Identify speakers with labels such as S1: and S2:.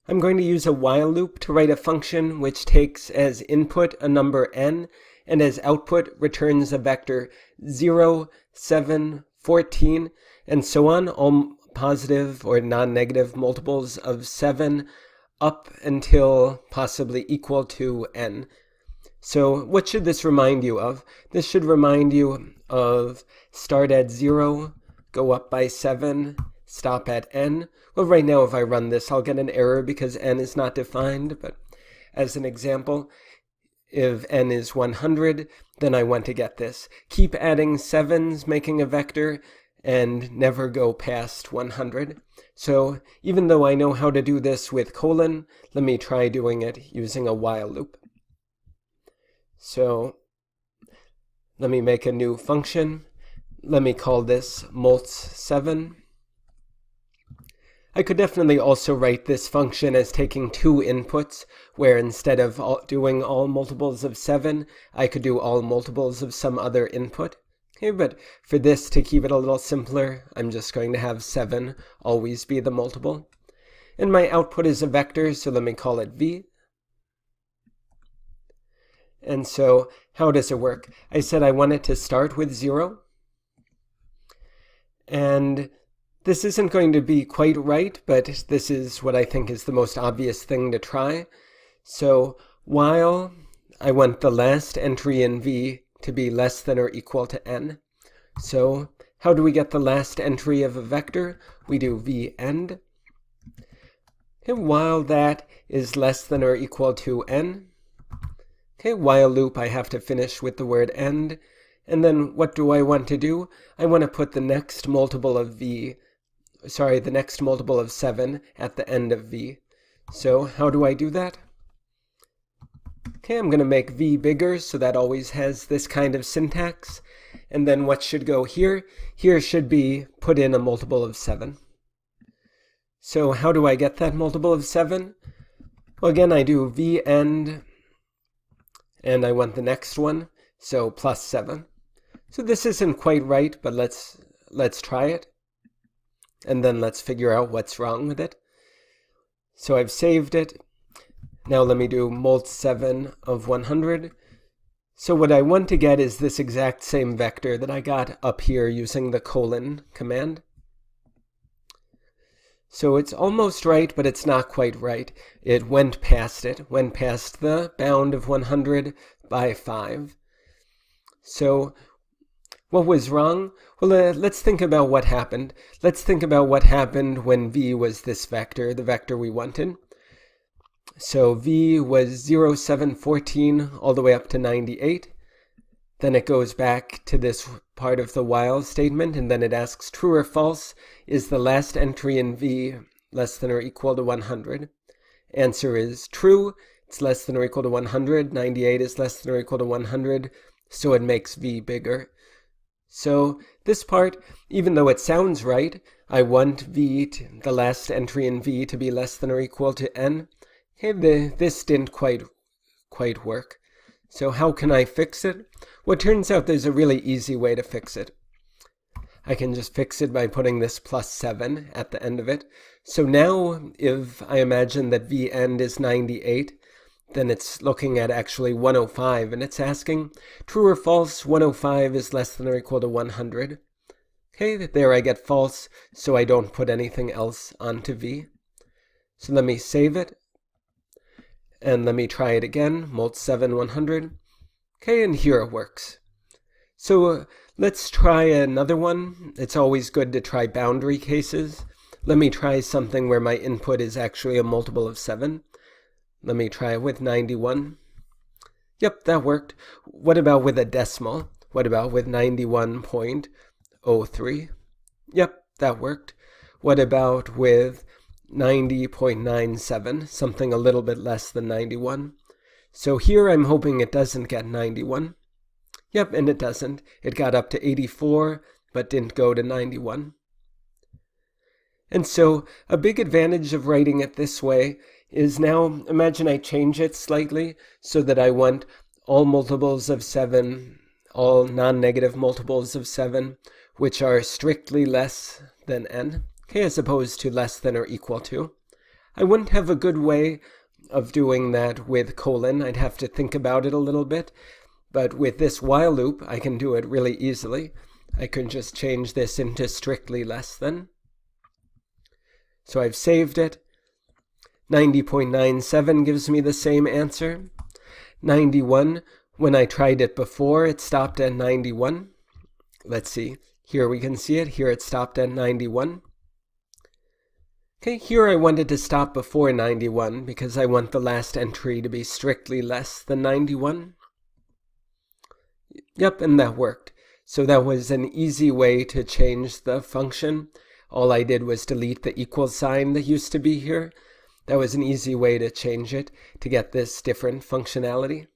S1: I'm going to use a while loop to write a function which takes as input a number n and as output returns a vector 0, 7, 14, and so on, all positive or non-negative multiples of 7 up until possibly equal to n. So what should this remind you of? This should remind you of start at 0, go up by 7, stop at n. Well, right now if I run this, I'll get an error because n is not defined, but as an example, if n is 100, then I want to get this. Keep adding 7s, making a vector, and never go past 100. So even though I know how to do this with colon, let me try doing it using a while loop. So let me make a new function. Let me call this mults7. I could definitely also write this function as taking two inputs, where instead of doing all multiples of 7, I could do all multiples of some other input. Okay, but for this, to keep it a little simpler, I'm just going to have 7 always be the multiple. And my output is a vector, so let me call it v. And so how does it work? I said I want it to start with 0. And this isn't going to be quite right, but this is what I think is the most obvious thing to try. So while I want the last entry in v to be less than or equal to n. So how do we get the last entry of a vector? We do v end. And while that is less than or equal to n, okay, while loop, I have to finish with the word end. And then what do I want to do? I want to put the next multiple of the next multiple of 7 at the end of v. So how do I do that? Okay, I'm going to make v bigger, so that always has this kind of syntax. And then what should go here? Here should be put in a multiple of 7. So how do I get that multiple of 7? Well, again, I do v end, and I want the next one, so plus 7. So this isn't quite right, but let's try it. And then let's figure out what's wrong with it. So I've saved it. Now let me do mults7 of 100. So what I want to get is this exact same vector that I got up here using the colon command. So it's almost right, but it's not quite right. It went past the bound of 100 by 5. So what was wrong? Well, let's think about what happened. Let's think about what happened when v was this vector, the vector we wanted. So v was 0, 7, 14, all the way up to 98. Then it goes back to this part of the while statement, and then it asks true or false, is the last entry in v less than or equal to 100? Answer is true. It's less than or equal to 100. 98 is less than or equal to 100, so it makes v bigger. So this part, even though it sounds right, I want the last entry in v to be less than or equal to n. Okay, this didn't quite work. So how can I fix it? Well, it turns out there's a really easy way to fix it. I can just fix it by putting this plus 7 at the end of it. So now if I imagine that v end is 98, then it's looking at actually 105, and it's asking, true or false, 105 is less than or equal to 100. Okay, there I get false, so I don't put anything else onto v. So let me save it, and let me try it again, mults7 100. Okay, and here it works. So let's try another one. It's always good to try boundary cases. Let me try something where my input is actually a multiple of 7. Let me try it with 91. Yep, that worked. What about with a decimal? What about with 91.03? Yep, that worked. What about with 90.97, something a little bit less than 91? So here I'm hoping it doesn't get 91. Yep, and it doesn't. It got up to 84, but didn't go to 91. And so a big advantage of writing it this way is now, imagine I change it slightly so that I want all multiples of 7, all non-negative multiples of 7, which are strictly less than n, okay, as opposed to less than or equal to. I wouldn't have a good way of doing that with colon. I'd have to think about it a little bit. But with this while loop, I can do it really easily. I can just change this into strictly less than. So I've saved it. 90.97 gives me the same answer. 91, when I tried it before, it stopped at 91. Let's see. Here we can see it. Here it stopped at 91. Okay, here I wanted to stop before 91 because I want the last entry to be strictly less than 91. Yep, and that worked. So that was an easy way to change the function. All I did was delete the equal sign that used to be here. That was an easy way to change it to get this different functionality.